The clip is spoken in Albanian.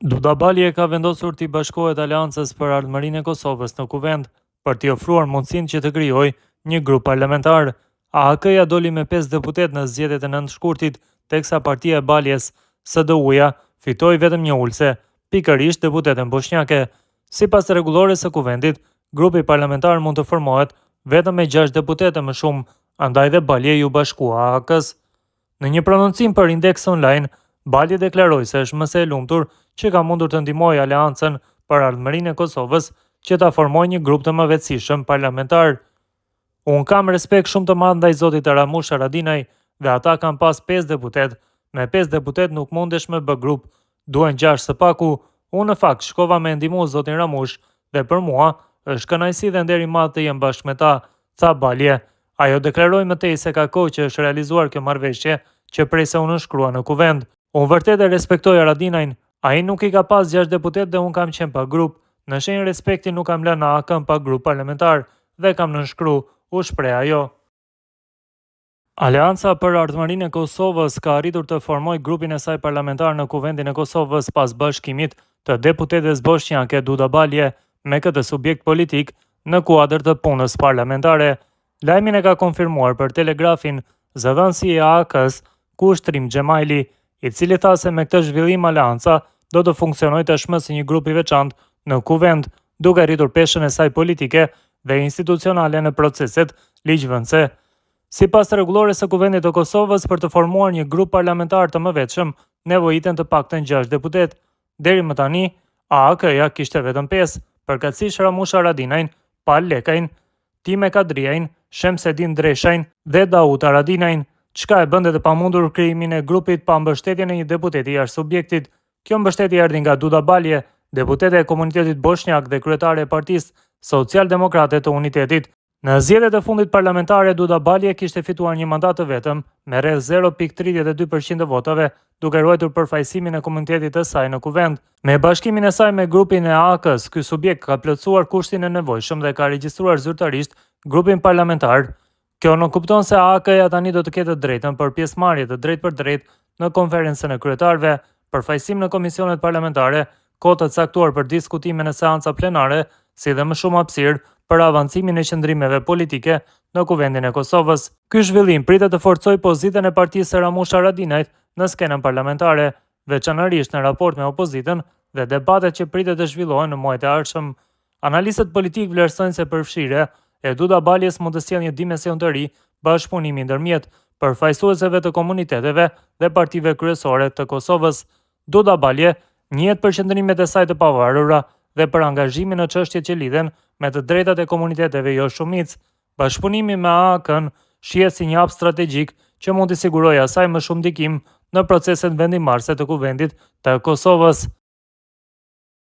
Dudabali ka vendosur t'i bashkohet Aleancës për Ardhmërinë e Kosovës në Kuvend për t'i ofruar mundësinë që të krijojë një grup parlamentar. AHK-ja doli me 5 deputet në zgjedhjet e 9 shkurtit, teksa partia e Baljes, SDU-ja, fitoi vetëm një ulse, pikërisht deputeten bosnjake. Sipas rregullores së Kuvendit, grupi parlamentar mund të formohet vetëm me 6 deputete më shumë, andaj dhe Balje ju bashkua AHK-s. Në një prononcim për Index Online, Balje deklaroi se është mëse e lumtur që ka mundur të ndihmojë Aleancën për Ardhmërinë e Kosovës që ta formojë një grup të mëvetësishëm parlamentar. Unë kam respekt shumë të madh ndaj zotit Ramush Haradinaj dhe ata kanë pas 5 deputet, me 5 deputet nuk mundesh me bë grup, duhen 6 së paku. Unë në fakt shkova me ndihmu zotin Ramush dhe për mua është kënaqësi dhe nder i madh të jem bashkë me ta, tha Balje. Ajo deklaroi mëtej se ka kohë që është realizuar kjo marrëveshje që prej se unë shkrua në Kuvend. Unë vërtet e respektoj Haradinajn, ai nuk i ka pas 6 deputet dhe unë kam qenë pa grup. Në shenjë respekti nuk kam lënë AHK-n pa grup parlamentar dhe kam nënshkru, u shpreh ajo. Aleanca për Ardhmërinë e Kosovës ka arritur të formojë grupin e saj parlamentar në Kuvendin e Kosovës pas bashkimit të deputetes bosnjake Dudabalje me këtë subjekt politik në kuadër të punës parlamentare. Lajmin e ka konfirmuar për Telegrafin zëdhënësi i AHK-s Kushtrim Xhemajli, i cili tha se me këtë zhvillim Aleanca do të funksionojë tashmë si një grup i veçantë në Kuvend, duke rritur peshën e saj politike dhe institucionale në proceset ligjvënëse. Sipas rregullores së Kuvendit të Kosovës, për të formuar një grup parlamentar të mëvetshëm, nevojiten të paktën 6 deputet. Deri më tani, AHK-ja kishte vetëm 5, përkatësisht Ramush Haradinajn, Pal Lekajn, Time Kadriajn, Shemsedin Dreshajn dhe Daud Haradinajn, çka e bënte të pamundur krijimin e grupit pa mbështetjen e një deputeti jashtë subjektit. Kjo mbështetje erdhi nga Dudabalje, deputete e komunitetit bosnjak dhe kryetare e Partisë Social-Demokrate të Unitetit. Në zgjedhjet e fundit parlamentare, Dudabalje kishte fituar një mandat të vetëm me rreth 0.32% të votave, duke ruajtur përfaqësimin e komunitetit të saj në Kuvend. Me bashkimin e saj me grupin e AHK-s, ky subjekt ka plotësuar kushtin e nevojshëm dhe ka regjistruar zyrtarisht grupin parlamentar. Kjo nuk kupton se AHK-ja tani do të ketë të drejtën për pjesëmarrje të drejtë për drejtë në konferencën e kryetarëve, përfaqësim në komisionet parlamentare, kohë të caktuar për diskutime në seanca plenare, si dhe më shumë hapësirë për avancimin e qëndrimeve politike në Kuvendin e Kosovës. Ky zhvillim pritet të forcojë pozitën e partisë së Ramush Haradinajt në skenën parlamentare, veçanërisht në raport me opozitën dhe debatet që pritet të zhvillohen në muajt e ardhshëm. Analistët politik vlerësojnë se përfshirja e Dudabaljes mund të sjellë një dimension të ri bashkëpunimi ndërmjet përfaqësuesve të komuniteteve dhe partive kryesore të Kosovës. Dudabalje njihet për qëndrimet e saj të pavarura dhe për angazhimin në çështjet që lidhen me të drejtat e komuniteteve jo shumicë. Bashkëpunimi me AHK-n shihet si një hap strategjik që mund të sigurojë asaj më shumë ndikim në proceset vendimarrëse të Kuvendit të Kosovës.